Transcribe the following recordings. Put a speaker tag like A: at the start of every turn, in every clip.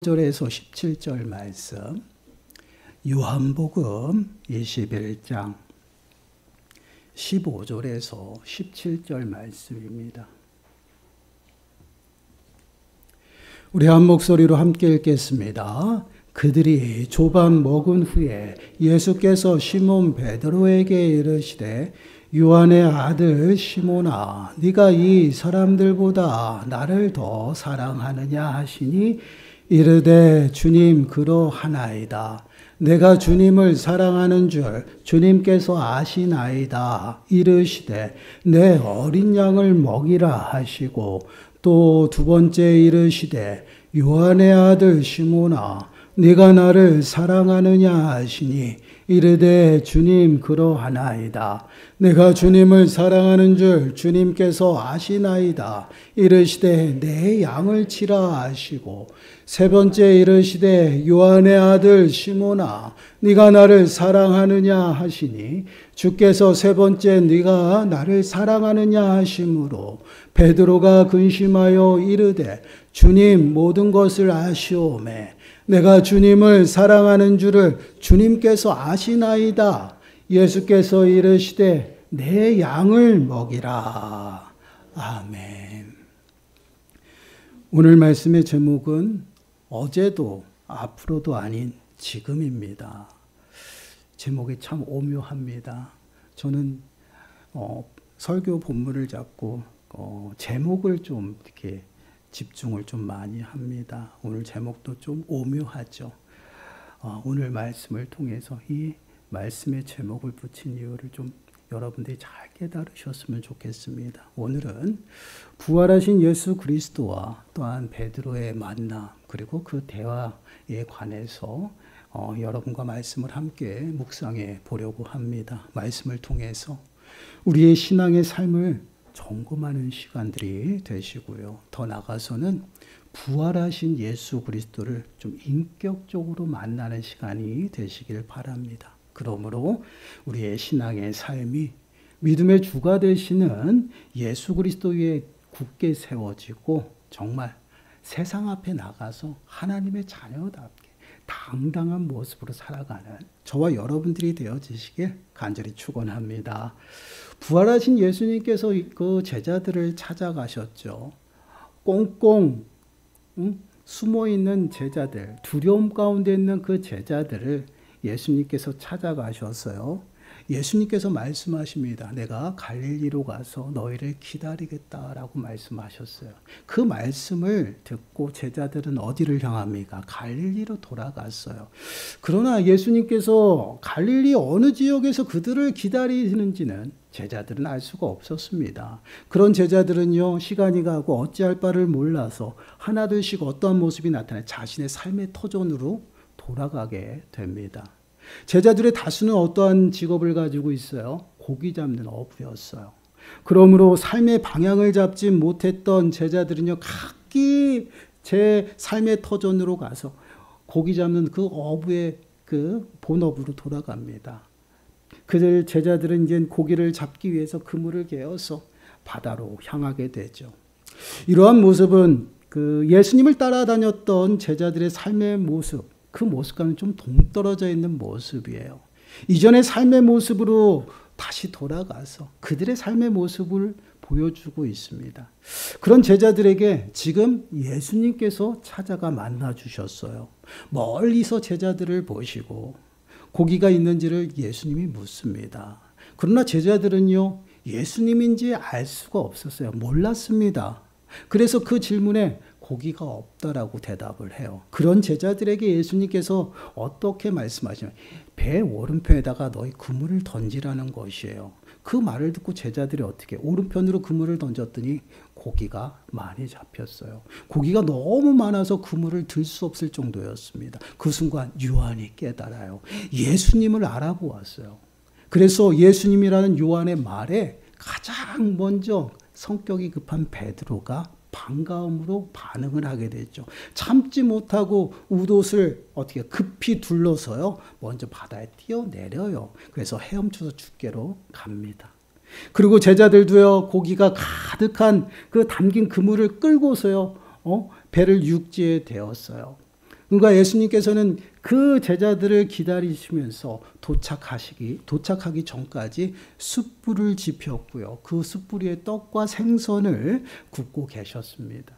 A: 절에서 17절 말씀, 요한복음 21장 15절에서 17절 말씀입니다. 우리 한 목소리로 함께 읽겠습니다. 그들이 조밥 먹은 후에 예수께서 시몬 베드로에게 이르시되 요한의 아들 시몬아, 네가 이 사람들보다 나를 더 사랑하느냐 하시니 이르되 주님 그러하나이다. 내가 주님을 사랑하는 줄 주님께서 아시나이다. 이르시되 내 어린 양을 먹이라 하시고 또 두 번째 이르시되 요한의 아들 시몬아, 네가 나를 사랑하느냐 하시니 이르되 주님 그러하나이다. 내가 주님을 사랑하는 줄 주님께서 아시나이다. 이르시되 내 양을 치라 하시고 세 번째 이르시되 요한의 아들 시몬아, 네가 나를 사랑하느냐 하시니 주께서 세 번째 네가 나를 사랑하느냐 하심으로 베드로가 근심하여 이르되 주님 모든 것을 아시오매 내가 주님을 사랑하는 줄을 주님께서 아시나이다. 예수께서 이르시되 내 양을 먹이라. 아멘. 오늘 말씀의 제목은 어제도 앞으로도 아닌 지금입니다. 제목이 참 오묘합니다. 저는 설교 본문을 잡고 제목을 좀 이렇게 집중을 좀 많이 합니다. 오늘 제목도 좀 오묘하죠. 오늘 말씀을 통해서 이 말씀의 제목을 붙인 이유를 좀 여러분들이 잘 깨달으셨으면 좋겠습니다. 오늘은 부활하신 예수 그리스도와 또한 베드로의 만남 그리고 그 대화에 관해서 여러분과 말씀을 함께 묵상해 보려고 합니다. 말씀을 통해서 우리의 신앙의 삶을 점검하는 시간들이 되시고요. 더 나아가서는 부활하신 예수 그리스도를 좀 인격적으로 만나는 시간이 되시길 바랍니다. 그러므로 우리의 신앙의 삶이 믿음의 주가 되시는 예수 그리스도 위에 굳게 세워지고 정말 세상 앞에 나가서 하나님의 자녀답게 당당한 모습으로 살아가는 저와 여러분들이 되어지시길 간절히 축원합니다. 부활하신 예수님께서 그 제자들을 찾아가셨죠. 꽁꽁 숨어있는 제자들, 두려움 가운데 있는 그 제자들을 예수님께서 찾아가셨어요. 예수님께서 말씀하십니다. 내가 갈릴리로 가서 너희를 기다리겠다라고 말씀하셨어요. 그 말씀을 듣고 제자들은 어디를 향합니까? 갈릴리로 돌아갔어요. 그러나 예수님께서 갈릴리 어느 지역에서 그들을 기다리시는지는 제자들은 알 수가 없었습니다. 그런 제자들은요, 시간이 가고 어찌할 바를 몰라서 하나둘씩 어떠한 모습이 나타나 자신의 삶의 터전으로 돌아가게 됩니다. 제자들의 다수는 어떠한 직업을 가지고 있어요? 고기 잡는 어부였어요. 그러므로 삶의 방향을 잡지 못했던 제자들은요, 각기 제 삶의 터전으로 가서 고기 잡는 그 어부의 그 본업으로 돌아갑니다. 그들 제자들은 이제 고기를 잡기 위해서 그물을 개어서 바다로 향하게 되죠. 이러한 모습은 그 예수님을 따라다녔던 제자들의 삶의 모습, 그 모습과는 좀 동떨어져 있는 모습이에요. 이전의 삶의 모습으로 다시 돌아가서 그들의 삶의 모습을 보여주고 있습니다. 그런 제자들에게 지금 예수님께서 찾아가 만나 주셨어요. 멀리서 제자들을 보시고 고기가 있는지를 예수님이 묻습니다. 그러나 제자들은요, 예수님인지 알 수가 없었어요. 몰랐습니다. 그래서 그 질문에 고기가 없다라고 대답을 해요. 그런 제자들에게 예수님께서 어떻게 말씀하시냐면 배 오른편에다가 너희 그물을 던지라는 것이에요. 그 말을 듣고 제자들이 어떻게 오른편으로 그물을 던졌더니 고기가 많이 잡혔어요. 고기가 너무 많아서 그물을 들 수 없을 정도였습니다. 그 순간 요한이 깨달아요. 예수님을 알아보았어요. 그래서 예수님이라는 요한의 말에 가장 먼저 성격이 급한 베드로가 반가움으로 반응을 하게 됐죠. 참지 못하고 웃옷을 어떻게 급히 둘러서요, 먼저 바다에 뛰어내려요. 그래서 헤엄쳐서 죽게로 갑니다. 그리고 제자들도요, 고기가 가득한 그 담긴 그물을 끌고서요, 배를 육지에 대었어요. 그러니까 예수님께서는 그 제자들을 기다리시면서 도착하기 전까지 숯불을 지폈고요. 그 숯불 위에 떡과 생선을 굽고 계셨습니다.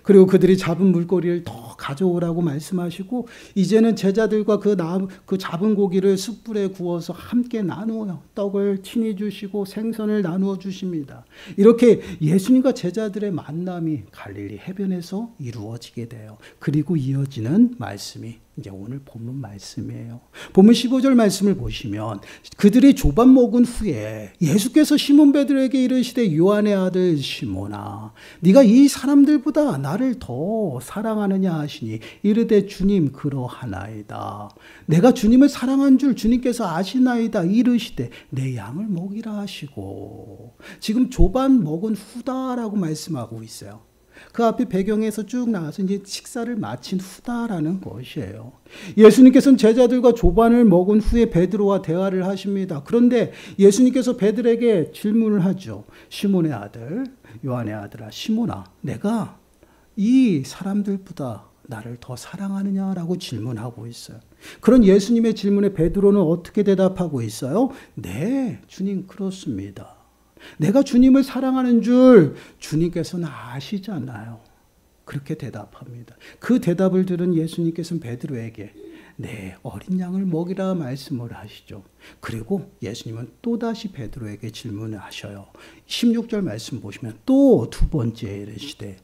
A: 그리고 그들이 잡은 물고기를 더 가져오라고 말씀하시고 이제는 제자들과 그 잡은 고기를 숯불에 구워서 함께 나누어요. 떡을 친히 주시고 생선을 나누어 주십니다. 이렇게 예수님과 제자들의 만남이 갈릴리 해변에서 이루어지게 돼요. 그리고 이어지는 말씀이 이제 오늘 본문 말씀이에요. 본문 15절 말씀을 보시면 그들이 조반 먹은 후에 예수께서 시몬 베드로에게 이르시되 요한의 아들 시몬아 네가 이 사람들보다 나를 더 사랑하느냐 하시니 이르되 주님 그러하나이다. 내가 주님을 사랑한 줄 주님께서 아시나이다. 이르시되 내 양을 먹이라 하시고 지금 조반 먹은 후다라고 말씀하고 있어요. 그 앞에 배경에서 쭉 나와서 이제 식사를 마친 후다라는 것이에요. 예수님께서는 제자들과 조반을 먹은 후에 베드로와 대화를 하십니다. 그런데 예수님께서 베드로에게 질문을 하죠. 시몬의 아들, 요한의 아들아, 시몬아, 내가 이 사람들보다 나를 더 사랑하느냐라고 질문하고 있어요. 그런 예수님의 질문에 베드로는 어떻게 대답하고 있어요? 네, 주님 그렇습니다. 내가 주님을 사랑하는 줄 주님께서는 아시잖아요. 그렇게 대답합니다. 그 대답을 들은 예수님께서는 베드로에게 네, 어린 양을 먹이라 말씀을 하시죠. 그리고 예수님은 또다시 베드로에게 질문을 하셔요. 16절 말씀 보시면 또 두 번째 이르시되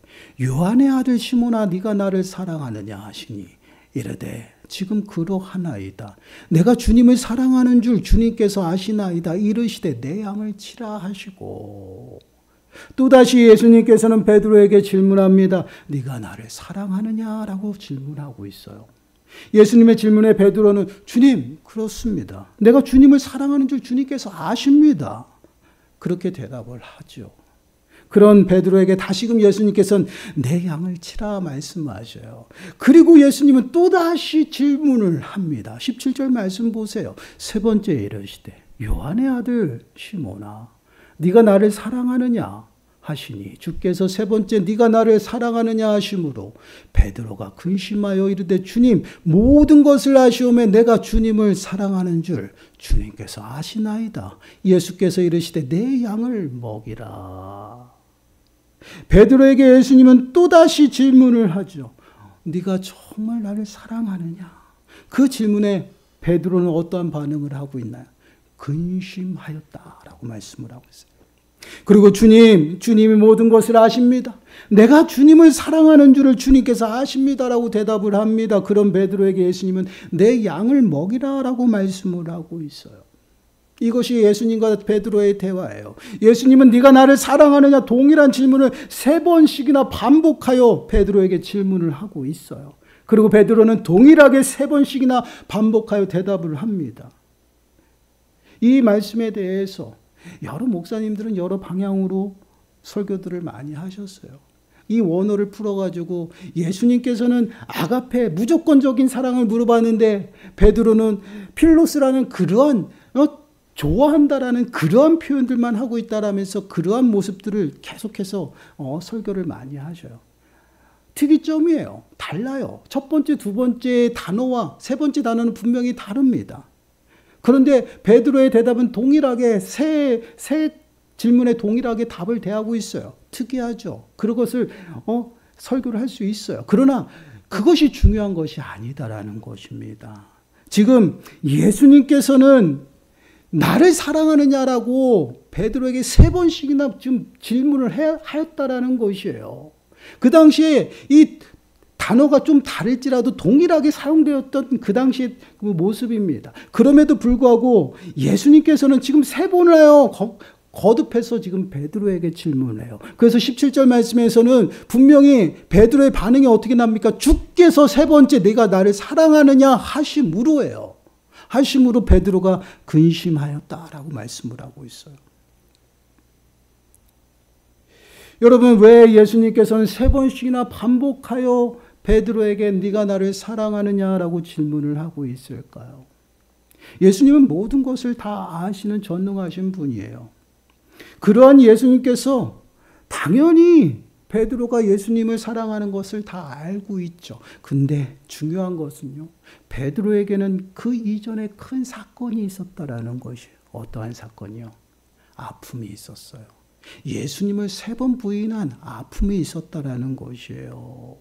A: 요한의 아들 시몬아 네가 나를 사랑하느냐 하시니 이르되 지금 그러하나이다. 내가 주님을 사랑하는 줄 주님께서 아시나이다. 이르시되 내 양을 치라 하시고 또다시 예수님께서는 베드로에게 질문합니다. 네가 나를 사랑하느냐라고 질문하고 있어요. 예수님의 질문에 베드로는 주님 그렇습니다. 내가 주님을 사랑하는 줄 주님께서 아십니다. 그렇게 대답을 하죠. 그런 베드로에게 다시금 예수님께서는 내 양을 치라 말씀하셔요. 그리고 예수님은 또다시 질문을 합니다. 17절 말씀 보세요. 세 번째 이르시되 요한의 아들 시몬아 네가 나를 사랑하느냐 하시니 주께서 세 번째 네가 나를 사랑하느냐 하심으로 베드로가 근심하여 이르되 주님 모든 것을 아시오매 내가 주님을 사랑하는 줄 주님께서 아시나이다. 예수께서 이르시되 내 양을 먹이라. 베드로에게 예수님은 또다시 질문을 하죠. 네가 정말 나를 사랑하느냐? 그 질문에 베드로는 어떠한 반응을 하고 있나요? 근심하였다라고 말씀을 하고 있어요. 그리고 주님이 모든 것을 아십니다. 내가 주님을 사랑하는 줄을 주님께서 아십니다라고 대답을 합니다. 그런 베드로에게 예수님은 내 양을 먹이라라고 말씀을 하고 있어요. 이것이 예수님과 베드로의 대화예요. 예수님은 네가 나를 사랑하느냐 동일한 질문을 3번씩이나 반복하여 베드로에게 질문을 하고 있어요. 그리고 베드로는 동일하게 3번씩이나 반복하여 대답을 합니다. 이 말씀에 대해서 여러 목사님들은 여러 방향으로 설교들을 많이 하셨어요. 이 원어를 풀어가지고 예수님께서는 아가페 무조건적인 사랑을 물어봤는데 베드로는 필로스라는 그러한 좋아한다라는 그러한 표현들만 하고 있다라면서 그러한 모습들을 계속해서 설교를 많이 하셔요. 특이점이에요. 달라요. 첫 번째, 두 번째 단어와 세 번째 단어는 분명히 다릅니다. 그런데 베드로의 대답은 동일하게 세 질문에 동일하게 답을 대하고 있어요. 특이하죠. 그것을 설교를 할 수 있어요. 그러나 그것이 중요한 것이 아니다라는 것입니다. 지금 예수님께서는 나를 사랑하느냐라고 베드로에게 3번씩이나 지금 질문을 하였다라는 것이에요. 그 당시에 이 단어가 좀 다를지라도 동일하게 사용되었던 그 당시의 그 모습입니다. 그럼에도 불구하고 예수님께서는 지금 3번을 해요. 거듭해서 지금 베드로에게 질문을 해요. 그래서 17절 말씀에서는 분명히 베드로의 반응이 어떻게 납니까? 주께서 3번째 네가 나를 사랑하느냐 하심으로예요. 하심으로 베드로가 근심하였다라고 말씀을 하고 있어요. 여러분, 왜 예수님께서는 3번씩이나 반복하여 베드로에게 네가 나를 사랑하느냐라고 질문을 하고 있을까요? 예수님은 모든 것을 다 아시는 전능하신 분이에요. 그러한 예수님께서 당연히 베드로가 예수님을 사랑하는 것을 다 알고 있죠. 근데 중요한 것은요, 베드로에게는 그 이전에 큰 사건이 있었다라는 것이에요. 어떠한 사건이요? 아픔이 있었어요. 예수님을 3번 부인한 아픔이 있었다라는 것이에요.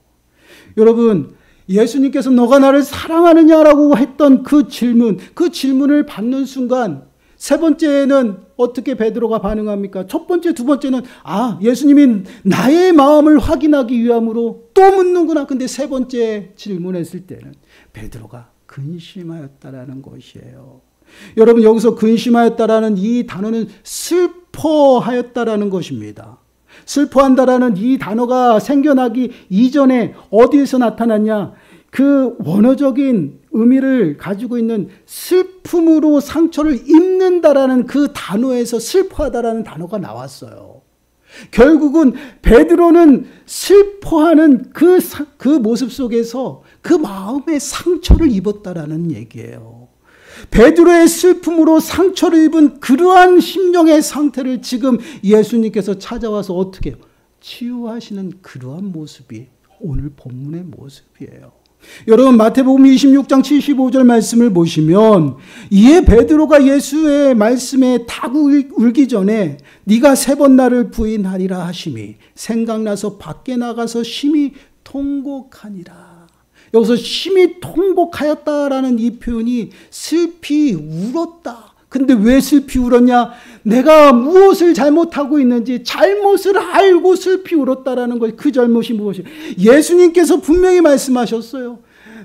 A: 여러분, 예수님께서 너가 나를 사랑하느냐라고 했던 그 질문을 받는 순간 3번째는 어떻게 베드로가 반응합니까? 첫 번째, 두 번째는 예수님이 나의 마음을 확인하기 위함으로 또 묻는구나. 근데 3번째 질문했을 때는 베드로가 근심하였다라는 것이에요. 여러분, 여기서 근심하였다라는 이 단어는 슬퍼하였다라는 것입니다. 슬퍼한다라는 이 단어가 생겨나기 이전에 어디에서 나타났냐? 그 원어적인 의미를 가지고 있는 슬픔으로 상처를 입는다라는 그 단어에서 슬퍼하다라는 단어가 나왔어요. 결국은 베드로는 슬퍼하는 그 모습 속에서 그 마음의 상처를 입었다라는 얘기예요. 베드로의 슬픔으로 상처를 입은 그러한 심령의 상태를 지금 예수님께서 찾아와서 어떻게 해요? 치유하시는 그러한 모습이 오늘 본문의 모습이에요. 여러분, 마태복음 26장 75절 말씀을 보시면 이에 베드로가 예수의 말씀에 딱 울기 전에 네가 3번 나를 부인하리라 하심이 생각나서 밖에 나가서 심히 통곡하니라. 여기서 심히 통곡하였다라는 이 표현이 슬피 울었다. 근데 왜 슬피 울었냐? 내가 무엇을 잘못하고 있는지 잘못을 알고 슬피 울었다라는 것. 그 잘못이 무엇이에요? 예수님께서 분명히 말씀하셨어요.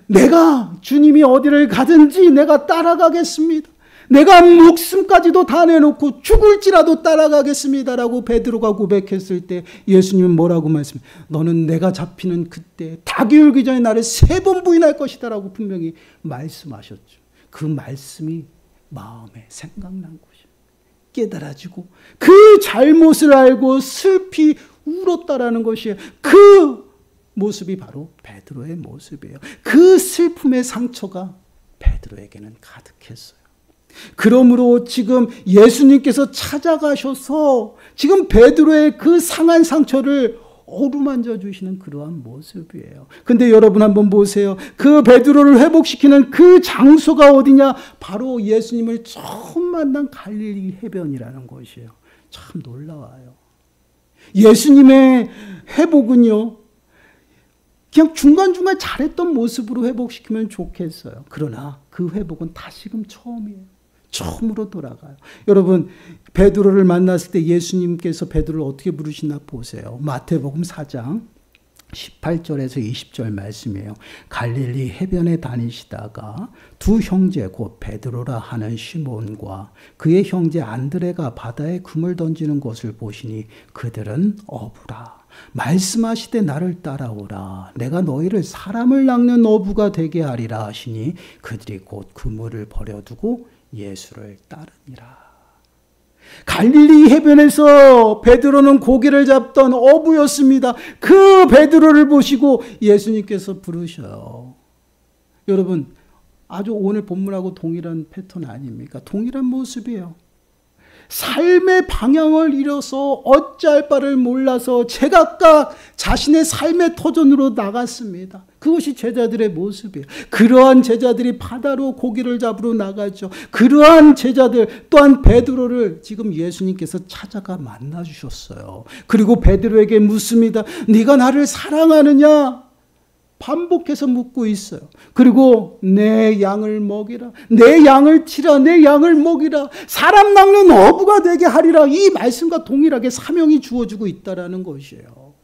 A: 내가 주님이 어디를 가든지 내가 따라가겠습니다. 내가 목숨까지도 다 내놓고 죽을지라도 따라가겠습니다라고 베드로가 고백했을 때 예수님은 뭐라고 말씀해요? 너는 내가 잡히는 그때 닭이 울기 전에 나를 3번 부인할 것이다 라고 분명히 말씀하셨죠. 그 말씀이 마음에 생각난 것이에요. 깨달아지고 그 잘못을 알고 슬피 울었다라는 것이에요. 그 모습이 바로 베드로의 모습이에요. 그 슬픔의 상처가 베드로에게는 가득했어요. 그러므로 지금 예수님께서 찾아가셔서 지금 베드로의 그 상한 상처를 어루만져 주시는 그러한 모습이에요. 근데 여러분 한번 보세요. 그 베드로를 회복시키는 그 장소가 어디냐? 바로 예수님을 처음 만난 갈릴리 해변이라는 것이에요. 참 놀라워요. 예수님의 회복은요, 그냥 중간중간 잘했던 모습으로 회복시키면 좋겠어요. 그러나 그 회복은 다시금 처음이에요. 처음으로 돌아가요. 여러분, 베드로를 만났을 때 예수님께서 베드로를 어떻게 부르시나 보세요. 마태복음 4장 18절에서 20절 말씀이에요. 갈릴리 해변에 다니시다가 두 형제 곧 베드로라 하는 시몬과 그의 형제 안드레가 바다에 금을 던지는 것을 보시니 그들은 어부라. 말씀하시되 나를 따라오라. 내가 너희를 사람을 낚는 어부가 되게 하리라 하시니 그들이 곧 그물을 버려두고 예수를 따르니라. 갈릴리 해변에서 베드로는 고기를 잡던 어부였습니다. 그 베드로를 보시고 예수님께서 부르셔요. 여러분, 아주 오늘 본문하고 동일한 패턴 아닙니까? 동일한 모습이에요. 삶의 방향을 잃어서 어찌할 바를 몰라서 제각각 자신의 삶의 터전으로 나갔습니다. 그것이 제자들의 모습이에요. 그러한 제자들이 바다로 고기를 잡으러 나가죠. 그러한 제자들 또한 베드로를 지금 예수님께서 찾아가 만나주셨어요. 그리고 베드로에게 묻습니다. 네가 나를 사랑하느냐? 반복해서 묻고 있어요. 그리고 내 양을 먹이라. 내 양을 치라. 내 양을 먹이라. 사람 낚는 어부가 되게 하리라. 이 말씀과 동일하게 사명이 주어지고 있다라는 것이에요.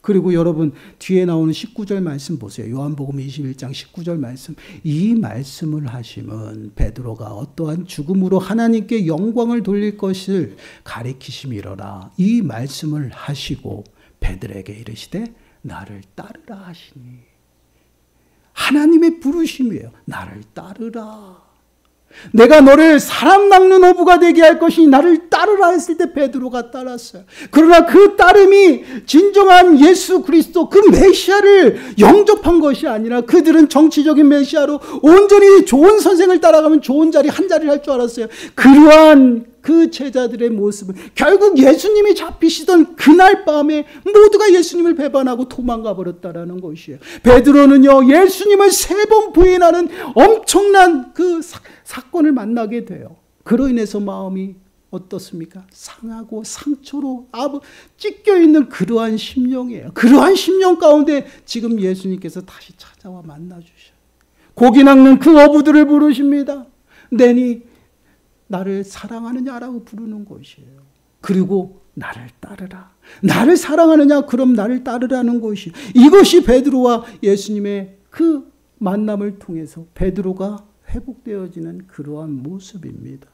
A: 그리고 여러분, 뒤에 나오는 19절 말씀 보세요. 요한복음 21장 19절 말씀. 이 말씀을 하심은 베드로가 어떠한 죽음으로 하나님께 영광을 돌릴 것을 가리키심이로라. 이 말씀을 하시고 베드로에게 이르시되 나를 따르라 하시니. 하나님의 부르심이에요. 나를 따르라. 내가 너를 사람 낚는 어부가 되게 할 것이니 나를 따르라 했을 때 베드로가 따랐어요. 그러나 그 따름이 진정한 예수 그리스도 그 메시아를 영접한 것이 아니라 그들은 정치적인 메시아로 온전히 좋은 선생을 따라가면 좋은 자리 한 자리를 할 줄 알았어요. 그러한 그 제자들의 모습은 결국 예수님이 잡히시던 그날 밤에 모두가 예수님을 배반하고 도망가 버렸다라는 것이에요. 베드로는요, 예수님을 3번 부인하는 엄청난 그 사건을 만나게 돼요. 그로 인해서 마음이 어떻습니까? 상하고 상처로 찢겨있는 그러한 심령이에요. 그러한 심령 가운데 지금 예수님께서 다시 찾아와 만나주셔요. 고기 낚는 그 어부들을 부르십니다. 내니 나를 사랑하느냐라고 부르는 것이에요. 그리고 나를 따르라. 나를 사랑하느냐? 그럼 나를 따르라는 것이, 이것이 베드로와 예수님의 그 만남을 통해서 베드로가 회복되어지는 그러한 모습입니다.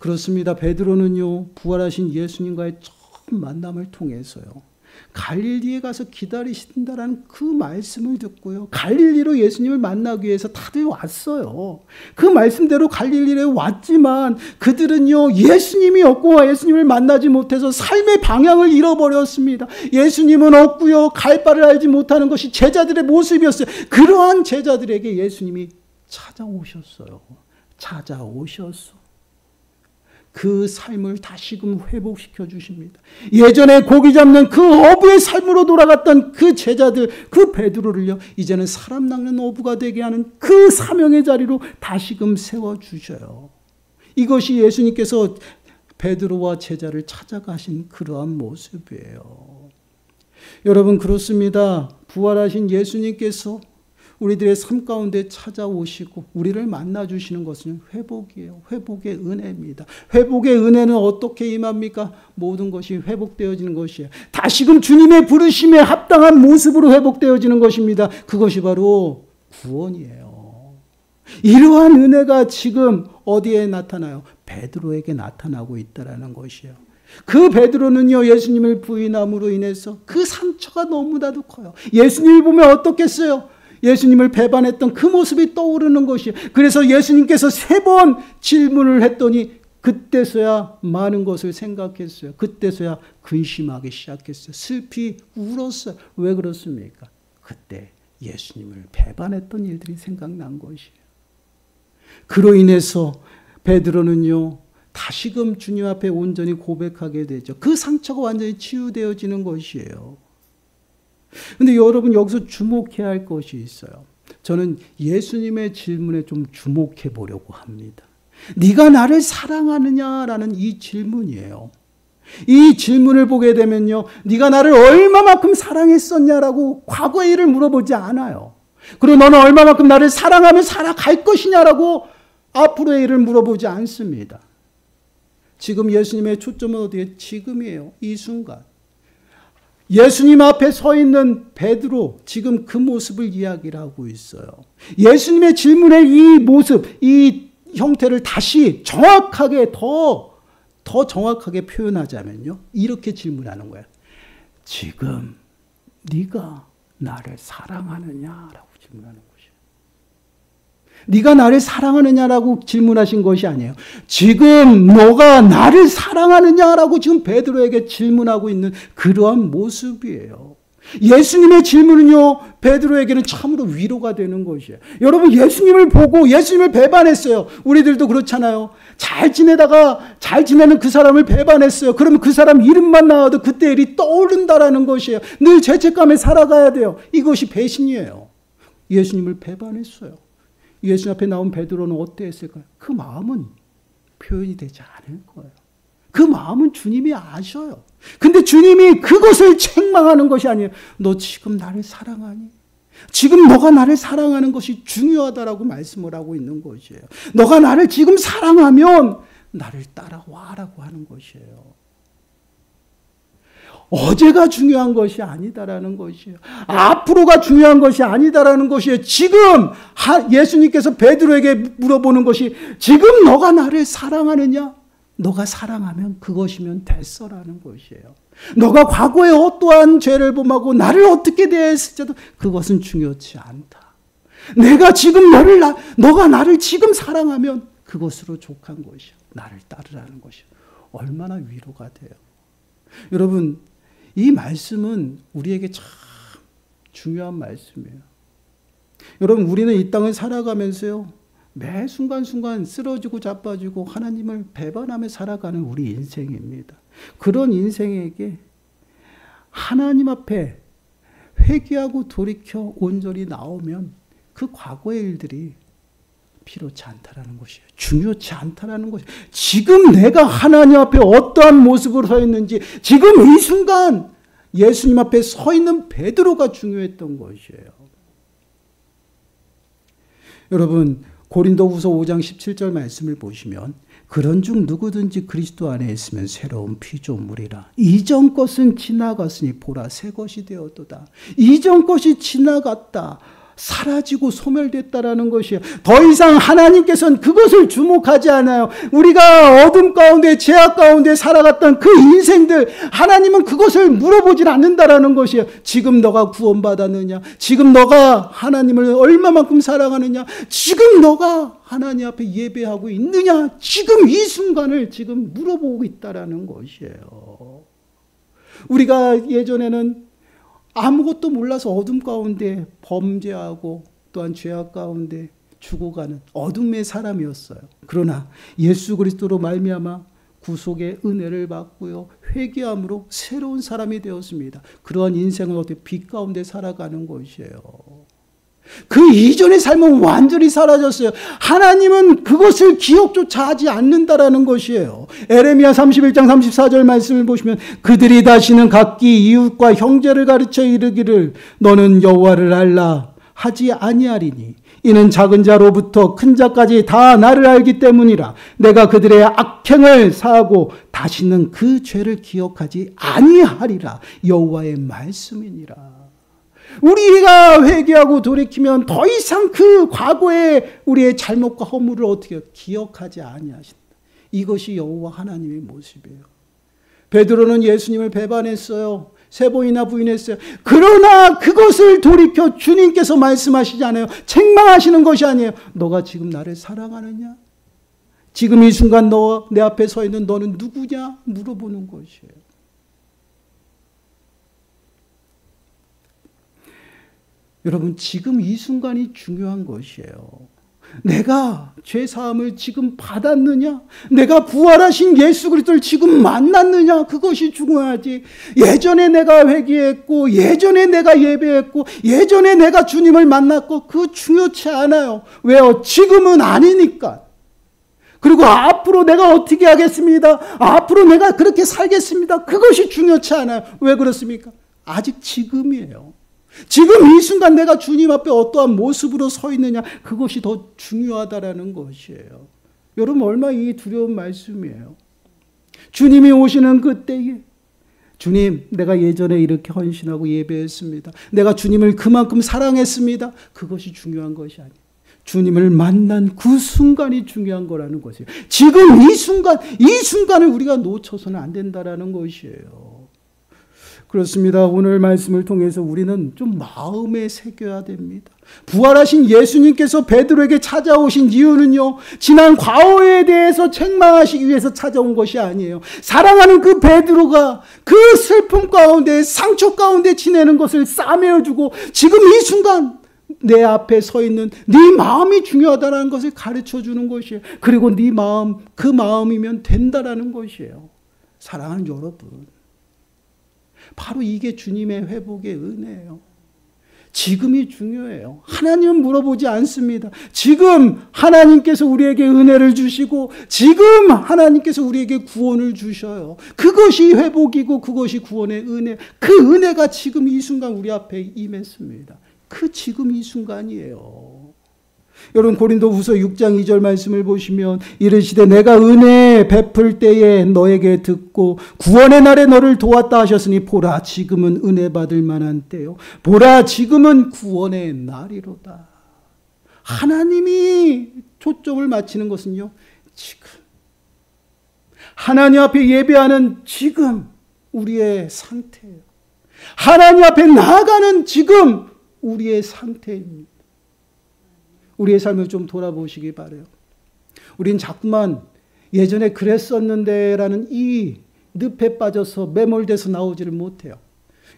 A: 그렇습니다. 베드로는요, 부활하신 예수님과의 처음 만남을 통해서요, 갈릴리에 가서 기다리신다라는 그 말씀을 듣고요, 갈릴리로 예수님을 만나기 위해서 다들 왔어요. 그 말씀대로 갈릴리에 왔지만 그들은요, 예수님이 없고 예수님을 만나지 못해서 삶의 방향을 잃어버렸습니다. 예수님은 없고요, 갈 바를 알지 못하는 것이 제자들의 모습이었어요. 그러한 제자들에게 예수님이 찾아오셨어요. 그 삶을 다시금 회복시켜 주십니다. 예전에 고기 잡는 그 어부의 삶으로 돌아갔던 그 제자들, 그 베드로를요, 이제는 사람 낚는 어부가 되게 하는 그 사명의 자리로 다시금 세워주셔요. 이것이 예수님께서 베드로와 제자를 찾아가신 그러한 모습이에요. 여러분, 그렇습니다. 부활하신 예수님께서 우리들의 삶 가운데 찾아오시고 우리를 만나주시는 것은 회복이에요. 회복의 은혜입니다. 회복의 은혜는 어떻게 임합니까? 모든 것이 회복되어지는 것이에요. 다시금 주님의 부르심에 합당한 모습으로 회복되어지는 것입니다. 그것이 바로 구원이에요. 이러한 은혜가 지금 어디에 나타나요? 베드로에게 나타나고 있다는 것이에요. 그 베드로는요, 예수님을 부인함으로 인해서 그 상처가 너무나도 커요. 예수님을 보면 어떻겠어요? 예수님을 배반했던 그 모습이 떠오르는 것이에요. 그래서 예수님께서 3번 질문을 했더니 그때서야 많은 것을 생각했어요. 그때서야 근심하기 시작했어요. 슬피 울었어요. 왜 그렇습니까? 그때 예수님을 배반했던 일들이 생각난 것이에요. 그로 인해서 베드로는요, 다시금 주님 앞에 온전히 고백하게 되죠. 그 상처가 완전히 치유되어지는 것이에요. 근데 여러분, 여기서 주목해야 할 것이 있어요. 저는 예수님의 질문에 좀 주목해 보려고 합니다. 네가 나를 사랑하느냐라는 이 질문이에요. 이 질문을 보게 되면요, 네가 나를 얼마만큼 사랑했었냐라고 과거의 일을 물어보지 않아요. 그리고 너는 얼마만큼 나를 사랑하며 살아갈 것이냐라고 앞으로의 일을 물어보지 않습니다. 지금 예수님의 초점은 어디에? 지금이에요. 이 순간. 예수님 앞에 서 있는 베드로, 지금 그 모습을 이야기를 하고 있어요. 예수님의 질문의 이 모습, 이 형태를 다시 정확하게, 더 정확하게 표현하자면요, 이렇게 질문하는 거예요. 지금 네가 나를 사랑하느냐라고 질문하는 것이에요. 네가 나를 사랑하느냐라고 질문하신 것이 아니에요. 지금 너가 나를 사랑하느냐라고 지금 베드로에게 질문하고 있는 그러한 모습이에요. 예수님의 질문은요, 베드로에게는 참으로 위로가 되는 것이에요. 여러분, 예수님을 보고 예수님을 배반했어요. 우리들도 그렇잖아요. 잘 지내는 그 사람을 배반했어요. 그러면 그 사람 이름만 나와도 그때 일이 떠오른다라는 것이에요. 늘 죄책감에 살아가야 돼요. 이것이 배신이에요. 예수님을 배반했어요. 예수님 앞에 나온 베드로는 어땠을까요? 그 마음은 표현이 되지 않을 거예요. 그 마음은 주님이 아셔요. 근데 주님이 그것을 책망하는 것이 아니에요. 너 지금 나를 사랑하니? 지금 너가 나를 사랑하는 것이 중요하다라고 말씀을 하고 있는 것이에요. 너가 나를 지금 사랑하면 나를 따라와라고 하는 것이에요. 어제가 중요한 것이 아니다라는 것이에요. 앞으로가 중요한 것이 아니다라는 것이에요. 지금 예수님께서 베드로에게 물어보는 것이, 지금 너가 나를 사랑하느냐? 너가 사랑하면 그것이면 됐어라는 것이에요. 너가 과거에 어떠한 죄를 범하고 나를 어떻게 대했을지도 그것은 중요치 않다. 내가 지금 너가 나를 지금 사랑하면 그것으로 족한 것이요. 나를 따르라는 것이요. 얼마나 위로가 돼요. 여러분, 이 말씀은 우리에게 참 중요한 말씀이에요. 여러분, 우리는 이 땅을 살아가면서요, 매 순간순간 쓰러지고 자빠지고 하나님을 배반하며 살아가는 우리 인생입니다. 그런 인생에게 하나님 앞에 회개하고 돌이켜 온전히 나오면 그 과거의 일들이 필요치 않다라는 것이에요. 중요치 않다라는 것이에요. 지금 내가 하나님 앞에 어떠한 모습으로 서 있는지, 지금 이 순간 예수님 앞에 서 있는 베드로가 중요했던 것이에요. 여러분, 고린도후서 5장 17절 말씀을 보시면 그런즉 누구든지 그리스도 안에 있으면 새로운 피조물이라. 이전 것은 지나갔으니 보라 새 것이 되었도다. 이전 것이 지나갔다. 사라지고 소멸됐다라는 것이에요. 더 이상 하나님께서는 그것을 주목하지 않아요. 우리가 어둠 가운데 죄악 가운데 살아갔던 그 인생들, 하나님은 그것을 물어보질 않는다라는 것이에요. 지금 너가 구원받았느냐? 지금 너가 하나님을 얼마만큼 사랑하느냐? 지금 너가 하나님 앞에 예배하고 있느냐? 지금 이 순간을 지금 물어보고 있다라는 것이에요. 우리가 예전에는 아무것도 몰라서 어둠 가운데 범죄하고 또한 죄악 가운데 죽어가는 어둠의 사람이었어요. 그러나 예수 그리스도로 말미암아 구속의 은혜를 받고요, 회개함으로 새로운 사람이 되었습니다. 그러한 인생을 어떻게 빛 가운데 살아가는 것이에요. 그 이전의 삶은 완전히 사라졌어요. 하나님은 그것을 기억조차 하지 않는다라는 것이에요. 에레미야 31장 34절 말씀을 보시면 그들이 다시는 각기 이웃과 형제를 가르쳐 이르기를 너는 여호와를 알라 하지 아니하리니 이는 작은 자로부터 큰 자까지 다 나를 알기 때문이라. 내가 그들의 악행을 사하고 다시는 그 죄를 기억하지 아니하리라. 여호와의 말씀이니라. 우리가 회개하고 돌이키면 더 이상 그 과거의 우리의 잘못과 허물을 어떻게 기억하지 아니하신다. 이것이 여호와 하나님의 모습이에요. 베드로는 예수님을 배반했어요. 3번이나 부인했어요. 그러나 그것을 돌이켜 주님께서 말씀하시지 않아요. 책망하시는 것이 아니에요. 너가 지금 나를 사랑하느냐? 지금 이 순간 너 내 앞에 서 있는 너는 누구냐? 물어보는 것이에요. 여러분, 지금 이 순간이 중요한 것이에요. 내가 죄사함을 지금 받았느냐? 내가 부활하신 예수 그리스도를 지금 만났느냐? 그것이 중요하지. 예전에 내가 회개했고, 예전에 내가 예배했고, 예전에 내가 주님을 만났고, 그거 중요치 않아요. 왜요? 지금은 아니니까. 그리고 앞으로 내가 어떻게 하겠습니다. 앞으로 내가 그렇게 살겠습니다. 그것이 중요치 않아요. 왜 그렇습니까? 아직 지금이에요. 지금 이 순간 내가 주님 앞에 어떠한 모습으로 서 있느냐, 그것이 더 중요하다라는 것이에요. 여러분, 얼마나 이 두려운 말씀이에요. 주님이 오시는 그때에 주님, 내가 예전에 이렇게 헌신하고 예배했습니다. 내가 주님을 그만큼 사랑했습니다. 그것이 중요한 것이 아니에요. 주님을 만난 그 순간이 중요한 거라는 것이에요. 지금 이 순간을 우리가 놓쳐서는 안 된다라는 것이에요. 그렇습니다. 오늘 말씀을 통해서 우리는 좀 마음에 새겨야 됩니다. 부활하신 예수님께서 베드로에게 찾아오신 이유는요, 지난 과거에 대해서 책망하시기 위해서 찾아온 것이 아니에요. 사랑하는 그 베드로가 그 슬픔 가운데, 상처 가운데 지내는 것을 싸매어주고 지금 이 순간 내 앞에 서 있는 네 마음이 중요하다는 것을 가르쳐주는 것이에요. 그리고 네 마음, 그 마음이면 된다라는 것이에요. 사랑하는 여러분, 바로 이게 주님의 회복의 은혜예요. 지금이 중요해요. 하나님은 물어보지 않습니다. 지금 하나님께서 우리에게 은혜를 주시고 지금 하나님께서 우리에게 구원을 주셔요. 그것이 회복이고 그것이 구원의 은혜. 그 은혜가 지금 이 순간 우리 앞에 임했습니다. 그 지금 이 순간이에요. 여러분, 고린도후서 6장 2절 말씀을 보시면 이르시되 내가 은혜 베풀 때에 너에게 듣고 구원의 날에 너를 도왔다 하셨으니 보라 지금은 은혜 받을 만한 때요 보라 지금은 구원의 날이로다. 하나님이 초점을 맞추는 것은요, 지금 하나님 앞에 예배하는 지금 우리의 상태예요. 하나님 앞에 나아가는 지금 우리의 상태입니다. 우리의 삶을 좀 돌아보시기 바라요. 우린 자꾸만 예전에 그랬었는데 라는 이 늪에 빠져서 매몰돼서 나오지를 못해요.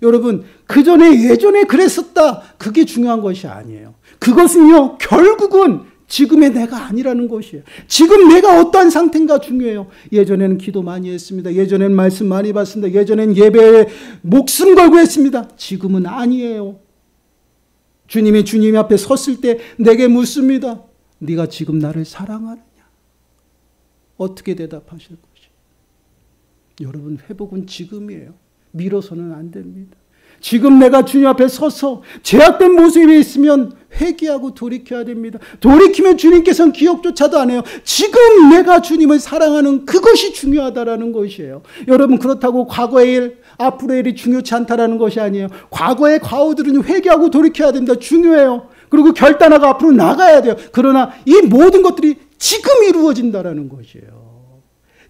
A: 여러분, 그 전에 예전에 그랬었다. 그게 중요한 것이 아니에요. 그것은요, 결국은 지금의 내가 아니라는 것이에요. 지금 내가 어떠한 상태인가 중요해요. 예전에는 기도 많이 했습니다. 예전에는 말씀 많이 봤습니다. 예전에는 예배에 목숨 걸고 했습니다. 지금은 아니에요. 주님이 주님 앞에 섰을 때 내게 묻습니다. 네가 지금 나를 사랑하느냐? 어떻게 대답하실 것이에요? 여러분, 회복은 지금이에요. 미뤄서는 안 됩니다. 지금 내가 주님 앞에 서서 죄악된 모습이 있으면 회개하고 돌이켜야 됩니다. 돌이키면 주님께서는 기억조차도 안 해요. 지금 내가 주님을 사랑하는 그것이 중요하다라는 것이에요. 여러분, 그렇다고 과거의 일, 앞으로의 일이 중요치 않다라는 것이 아니에요. 과거의 과오들은 회개하고 돌이켜야 됩니다. 중요해요. 그리고 결단하고 앞으로 나가야 돼요. 그러나 이 모든 것들이 지금 이루어진다라는 것이에요.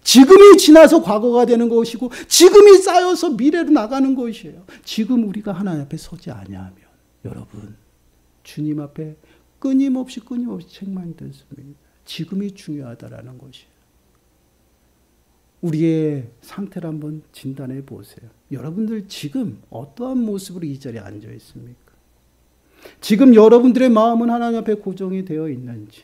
A: 지금이 지나서 과거가 되는 것이고 지금이 쌓여서 미래로 나가는 것이에요. 지금 우리가 하나님 앞에 서지 아니하면 여러분, 주님 앞에 끊임없이 책망이 듣습니다. 지금이 중요하다라는 것이에요. 우리의 상태를 한번 진단해 보세요. 여러분들 지금 어떠한 모습으로 이 자리에 앉아 있습니까? 지금 여러분들의 마음은 하나님 앞에 고정이 되어 있는지,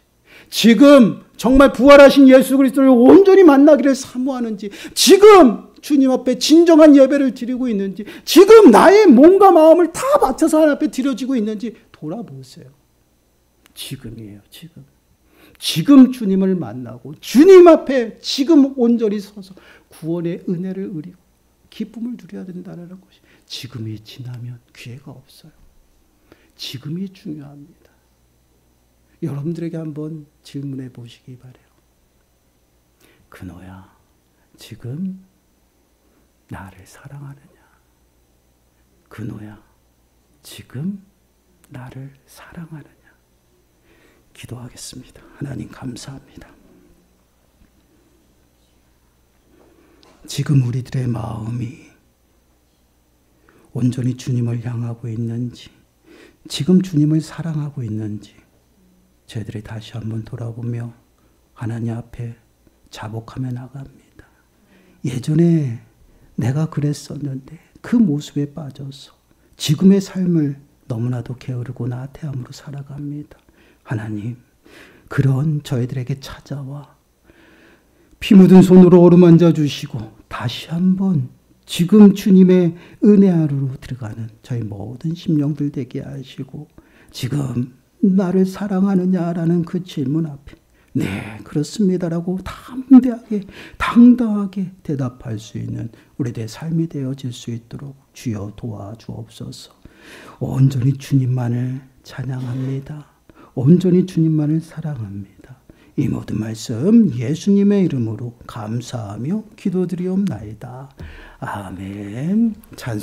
A: 지금 정말 부활하신 예수 그리스도를 온전히 만나기를 사모하는지, 지금 주님 앞에 진정한 예배를 드리고 있는지, 지금 나의 몸과 마음을 다 바쳐서 하나님 앞에 드려지고 있는지 돌아보세요. 지금이에요. 지금 주님을 만나고 주님 앞에 지금 온전히 서서 구원의 은혜를 누리고 기쁨을 누려야 된다는 것이, 지금이 지나면 기회가 없어요. 지금이 중요합니다. 여러분들에게 한번 질문해 보시기 바라요. 그노야, 지금 나를 사랑하느냐? 그노야, 지금 나를 사랑하느냐? 기도하겠습니다. 하나님 감사합니다. 지금 우리들의 마음이 온전히 주님을 향하고 있는지, 지금 주님을 사랑하고 있는지 저희들이 다시 한번 돌아보며 하나님 앞에 자복하며 나갑니다. 예전에 내가 그랬었는데 그 모습에 빠져서 지금의 삶을 너무나도 게으르고 나태함으로 살아갑니다. 하나님, 그런 저희들에게 찾아와 피 묻은 손으로 어루만져 주시고 다시 한번 지금 주님의 은혜 하루로 들어가는 저희 모든 심령들 되게 하시고, 지금 나를 사랑하느냐라는 그 질문 앞에 네, 그렇습니다라고 담대하게 당당하게 대답할 수 있는 우리들의 삶이 되어질 수 있도록 주여 도와주옵소서. 온전히 주님만을 찬양합니다. 온전히 주님만을 사랑합니다. 이 모든 말씀 예수님의 이름으로 감사하며 기도드리옵나이다. 아멘. 찬송